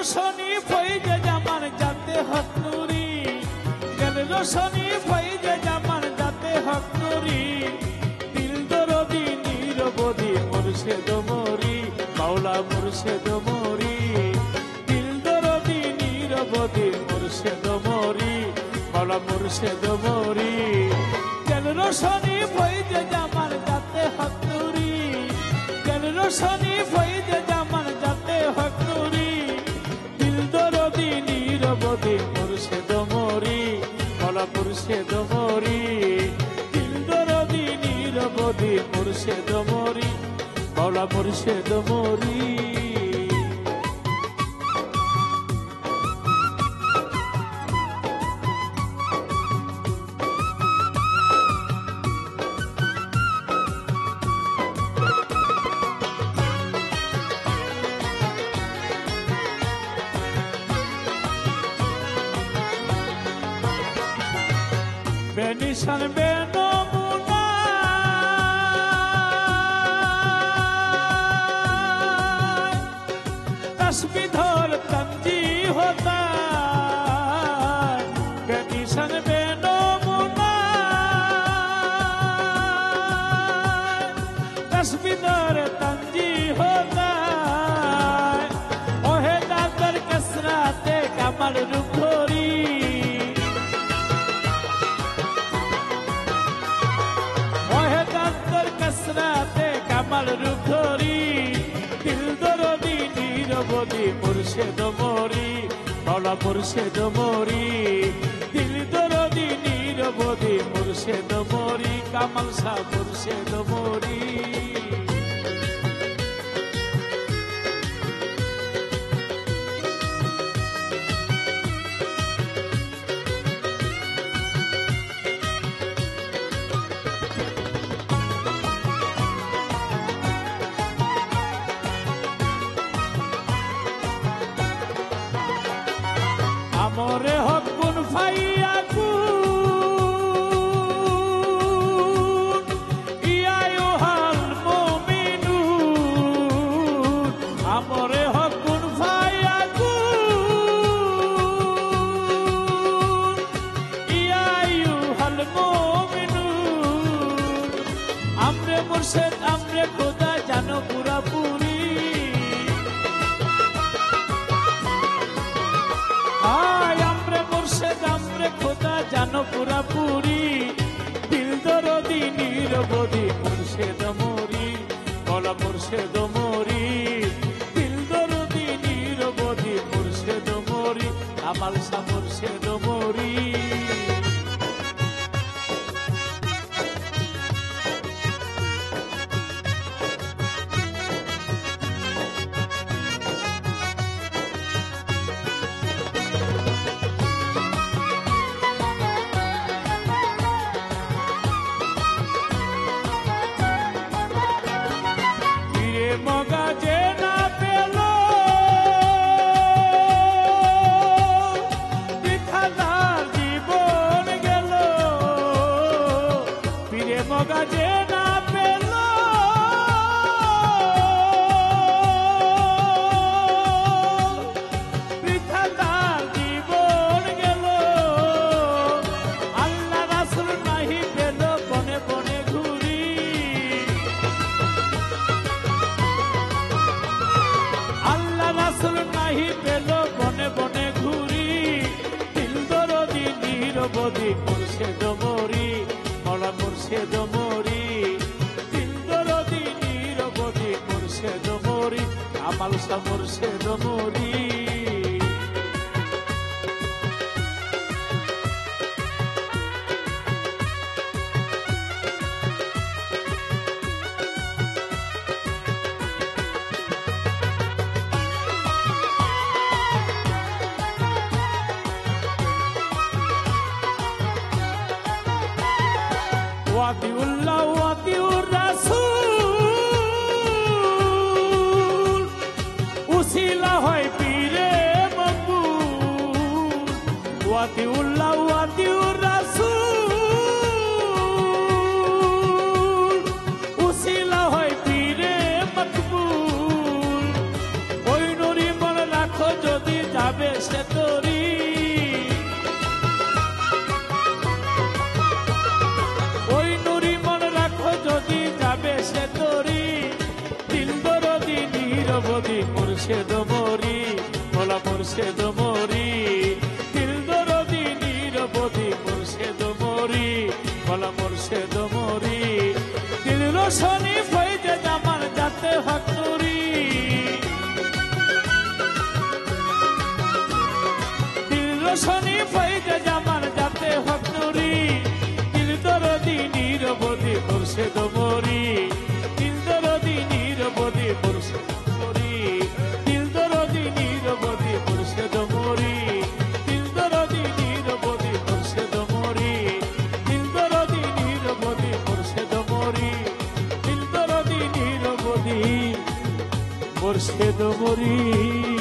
রোশনি ফইজে জামান যাতে হক নুরি, গেল রোশনি ফইজে জামান যাতে হক নুরি, দিল দরদি নিরবধি মুর্শিদ মরি, মাওলা মুর্শিদ মরি, দিল দরদি নিরবধি মুর্শিদ মরি, মাওলা মুর্শিদ মরি। গেল রোশনি ফইজে জামান যাতে হক নুরি, গেল রোশনি ফইজে জামান যাতে হক নুরি, দিল দরদি নিরবধি মুর্শিদ মরি, মাওলা মুর্শিদ মরি, দিল দরদি নিরবধি মুর্শিদ মরি, মাওলা মুর্শিদ মরি। বেনিশান বেনমুনা তসবিহ ধর তঞ্জি হোতা, বেনিশান বেনমুনা তসবিহ ধর তঞ্জি হোতা, ওহে দাদর কসরাতে কামাল রূপ ধরি, কসরাতে কামাল রূপ ধরি, দিল দরদি নিরবধি মুর্শিদ মরি, মাওলা মুর্শিদ মরি, দিল দরদি নিরবধি মুর্শিদ মরি, কামাল শাহ মুর্শিদ মরি। আমরে হক গুন ফাইয়া গুন ইয়ায়ু হাল মুমিনুন, আমরে হক গুন ফাইয়া গুন ইয়ায়ু হাল মুমিনুন, আমরে মুর্শিদ আমরে খোদা জানো পুরাপুরি, খোদা জানো পুরাপুরি, দিল দরদি নিরবধি মুর্শিদ মরি, মাওলা মুর্শিদ মরি, দিল দরদি নিরবধি মুর্শিদ মরি, কামাল শাহ মুর্শিদ মরি। মগা যে না পেল বৃথাদার জীবন গেল, পীরে মগা যে না পেল বৃথাদার জীবন গেল, আল্লাহ রাসূল নাহি পেল বনে বনে ঘুরি, রাসূল নাহি পেল বনে বনে ঘুরি, দিল দরদি নিরবধি মুর্শিদ মরি, মাওলা মুর্শিদ মরি, দিল দরদি নিরবধি মুর্শিদ মরি, কামাল শাহ মুর্শিদ মরি। ওয়াতিউল্লাহ ওয়াতিউর রাসূল, উসিলা হয় পীরে মকবুল, ওয়াতিউল্লাহ ওয়াতিউর রাসূল, উসিলা হয় পীরে মকবুল, ওই নুরি মনে রাখো যদি সে তোরি। ওই নুরি মনে রাখো যদি যাবে সে তোরি, দিল দরদি নিরবধি মুর্শেদ মরি, ভোলা মুর্শেদ মরি, দিল দরদি নিরবধি মুর্শেদ মরি, ভোলা মুর্শেদ মরি। দিল রোশনি ফৈজে জামান যাতে হক নুরি, দিল রোশনি ফৈজে জামান যাতে হক নুরি, দিল দরদি নিরবধি মুর্শেদ মরি, দিল দরদি নিরবধি মুর্শেদ মরি, দিল দরদি নিরবধি মুর্শেদ মরি, দিল দরদি নিরবধি মুর্শেদ মরি, দিল দরদি নিরবধি মুর্শেদ মরি, দিল দরদি নিরবধি মুর্শেদ মরি।